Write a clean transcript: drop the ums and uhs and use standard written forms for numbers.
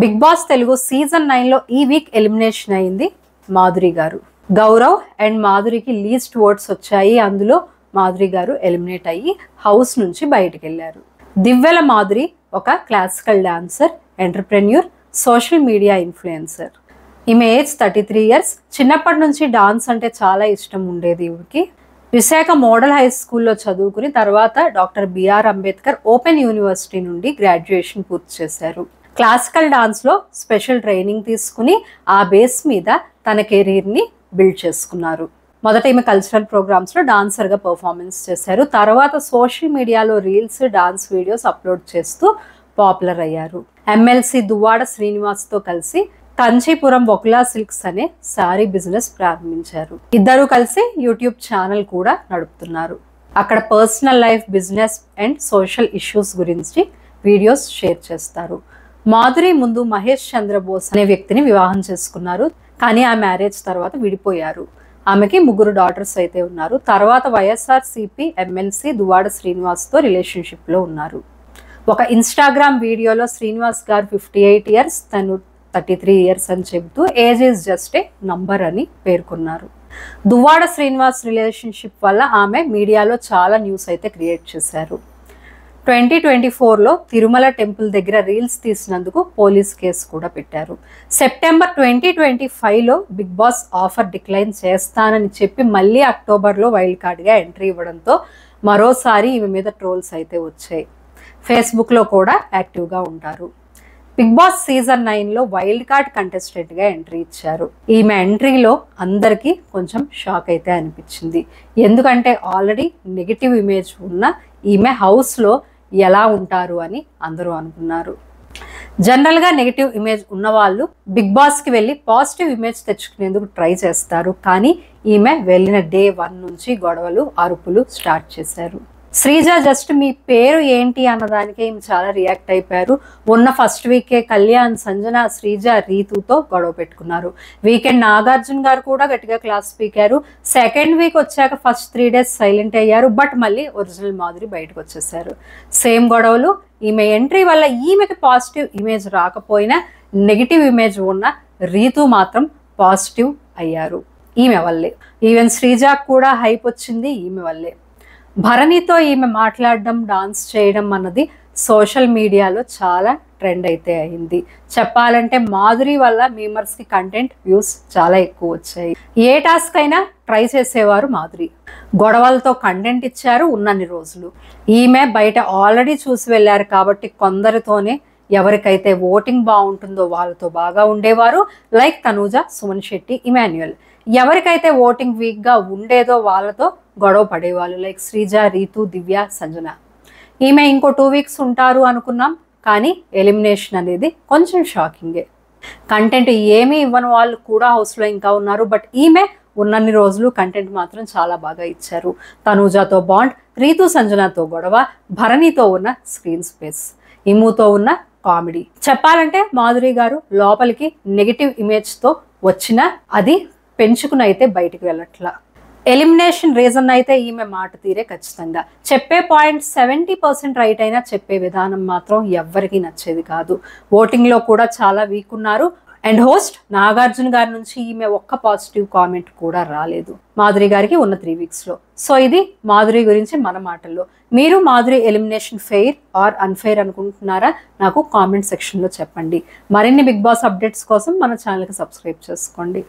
Big boss Telugu season 9 లో ఈ week elimination అయింది మాధురి గారు. గౌరవ్ అండ్ మాధురికి లీస్ట్ ఓట్స్ వచ్చాయి. అందులో మాధురి గారు ఎలిమినేట్ అయ్యి హౌస్ నుంచి బయటకు వెళ్ళారు. దివ్యల మాధురి ఒక classical dancer, entrepreneur, social media influencer. ఈమె ఏజ్ 33 years. చిన్నప్పటి నుంచి డాన్స్ అంటే చాలా ఇష్టం ఉండేది ఈవిడికి. విశాఖ మోడల్ హై స్కూల్లో చదువుకుని తర్వాత doctor B R Ambedkar open university నుండి గ్రాడ్యుయేషన్ పూర్తి చేశారు. క్లాసికల్ డాన్స్లో స్పెషల్ ట్రైనింగ్ తీసుకుని ఆ బేస్ మీద తన కెరీర్ని బిల్డ్ చేసుకున్నారు. మొదట ఈమె కల్చరల్ ప్రోగ్రామ్స్లో డాన్సర్గా పర్ఫార్మెన్స్ చేశారు. తర్వాత సోషల్ మీడియాలో రీల్స్, డాన్స్ వీడియోస్ అప్లోడ్ చేస్తూ పాపులర్ అయ్యారు. ఎమ్మెల్సీ దువ్వాడ శ్రీనివాస్తో కలిసి కంచీపురం బొకులా సిల్క్స్ అనే శారీ బిజినెస్ ప్రారంభించారు. ఇద్దరూ కలిసి యూట్యూబ్ ఛానల్ కూడా నడుపుతున్నారు. అక్కడ personal life, business and social issues గురించి వీడియోస్ షేర్ చేస్తారు. మాధురి ముందు మహేష్ చంద్రబోస్ అనే వ్యక్తిని వివాహం చేసుకున్నారు. కానీ ఆ మ్యారేజ్ తర్వాత విడిపోయారు. ఆమెకి 3 daughters అయితే ఉన్నారు. తర్వాత వైఎస్ఆర్సీపీ ఎమ్మెల్సీ దువ్వాడ శ్రీనివాస్తో రిలేషన్షిప్లో ఉన్నారు. ఒక ఇన్స్టాగ్రామ్ వీడియోలో శ్రీనివాస్ గారు 58 years, తను 33 years అని చెబుతూ age is just a number అని పేర్కొన్నారు. దువ్వాడ శ్రీనివాస్ రిలేషన్షిప్ వల్ల ఆమె మీడియాలో చాలా న్యూస్ అయితే క్రియేట్ చేశారు. 2024లో తిరుమల టెంపుల్ దగ్గర రీల్స్ తీసినందుకు పోలీస్ కేసు కూడా పెట్టారు. సెప్టెంబర్ 2025లో బిగ్ బాస్ ఆఫర్ డిక్లైన్ చేస్తానని చెప్పి మళ్ళీ అక్టోబర్లో వైల్డ్ కార్డ్గా ఎంట్రీ ఇవ్వడంతో మరోసారి ఈమె మీద ట్రోల్స్ అయితే వచ్చాయి. ఫేస్బుక్లో కూడా యాక్టివ్గా ఉంటారు. బిగ్ బాస్ సీజన్ 9లో వైల్డ్ కార్డ్ కంటెస్టెంట్గా ఎంట్రీ ఇచ్చారు. ఈమె ఎంట్రీలో అందరికీ కొంచెం షాక్ అయితే అనిపించింది. ఎందుకంటే ఆల్రెడీ నెగిటివ్ ఇమేజ్ ఉన్న ఈమె హౌస్లో ఎలా ఉంటారు అని అందరూ అనుకున్నారు. జనరల్గా నెగిటివ్ ఇమేజ్ ఉన్నవాళ్ళు బిగ్ బాస్కి వెళ్ళి పాజిటివ్ ఇమేజ్ తెచ్చుకునేందుకు ట్రై చేస్తారు. కానీ ఈమె వెళ్ళిన డే 1 నుంచి గొడవలు, అరుపులు స్టార్ట్ చేశారు. శ్రీజ జస్ట్ మీ పేరు ఏంటి అన్నదానికే ఈమె చాలా రియాక్ట్ అయిపోయారు. ఉన్న ఫస్ట్ వీకే కళ్యాణ్, సంజన, శ్రీజ, రీతుతో గొడవ పెట్టుకున్నారు. వీకెండ్ నాగార్జున గారు కూడా గట్టిగా క్లాస్ పీకారు. సెకండ్ వీక్ వచ్చాక ఫస్ట్ 3 days సైలెంట్ అయ్యారు. బట్ మళ్ళీ ఒరిజినల్ మాధురి బయటకు వచ్చేసారు. సేమ్ గొడవలు. ఈమె ఎంట్రీ వల్ల ఈమెకి పాజిటివ్ ఇమేజ్ రాకపోయినా నెగిటివ్ ఇమేజ్ ఉన్న రీతు మాత్రం పాజిటివ్ అయ్యారు ఈమె వల్లే. ఈవెన్ శ్రీజాకు కూడా హైప్ వచ్చింది ఈమె వల్లే. భరణితో ఈమె మాట్లాడడం, డాన్స్ చేయడం అన్నది సోషల్ మీడియాలో చాలా ట్రెండ్ అయితే అయింది. చెప్పాలంటే మాధురి వల్ల మీమర్స్కి కంటెంట్ వ్యూస్ చాలా ఎక్కువ వచ్చాయి. ఏ టాస్క్ అయినా ట్రై చేసేవారు మాధురి. గొడవలతో కంటెంట్ ఇచ్చారు ఉన్నన్ని రోజులు. ఈమె బయట ఆల్రెడీ చూసి వెళ్ళారు కాబట్టి కొందరితోనే ఎవరికైతే ఓటింగ్ బాగుంటుందో వాళ్ళతో బాగా ఉండేవారు. లైక్ తనూజ, సుమన్ శెట్టి, ఇమాన్యుయల్. ఎవరికైతే ఓటింగ్ వీక్గా ఉండేదో వాళ్ళతో గొడవ పడేవాళ్ళు. లైక్ శ్రీజ, రీతు, దివ్య, సంజన. ఈమె ఇంకో 2 weeks ఉంటారు అనుకున్నాం. కానీ ఎలిమినేషన్ అనేది కొంచెం షాకింగే. కంటెంట్ ఏమీ ఇవ్వని వాళ్ళు కూడా హౌస్లో ఇంకా ఉన్నారు. బట్ ఈమె ఉన్నన్ని రోజులు కంటెంట్ మాత్రం చాలా బాగా ఇచ్చారు. తనూజతో బాండ్, రీతు సంజనతో గొడవ, భరణితో ఉన్న స్క్రీన్ స్పేస్, ఇముతో ఉన్న కామెడీ. చెప్పాలంటే మాధురి గారు లోపలికి నెగిటివ్ ఇమేజ్తో వచ్చిన అది పెంచుకుని అయితే బయటికి వెళ్ళట్లా. ఎలిమినేషన్ రీజన్ అయితే ఈమె మాట తీరే. ఖచ్చితంగా చెప్పే పాయింట్ 70% రైట్ అయినా చెప్పే విధానం మాత్రం ఎవ్వరికీ నచ్చేది కాదు. ఓటింగ్లో కూడా చాలా వీక్ ఉన్నారు. అండ్ హోస్ట్ నాగార్జున గారి నుంచి ఈమె ఒక్క పాజిటివ్ కామెంట్ కూడా రాలేదు మాధురి గారికి ఉన్న 3 weeksలో. సో ఇది మాధురి గురించి మన మాటల్లో. మీరు Madhuri elimination fair or unfair అనుకుంటున్నారా? నాకు కామెంట్ సెక్షన్లో చెప్పండి. మరిన్ని బిగ్ బాస్ అప్డేట్స్ కోసం మన ఛానల్కి సబ్స్క్రైబ్ చేసుకోండి.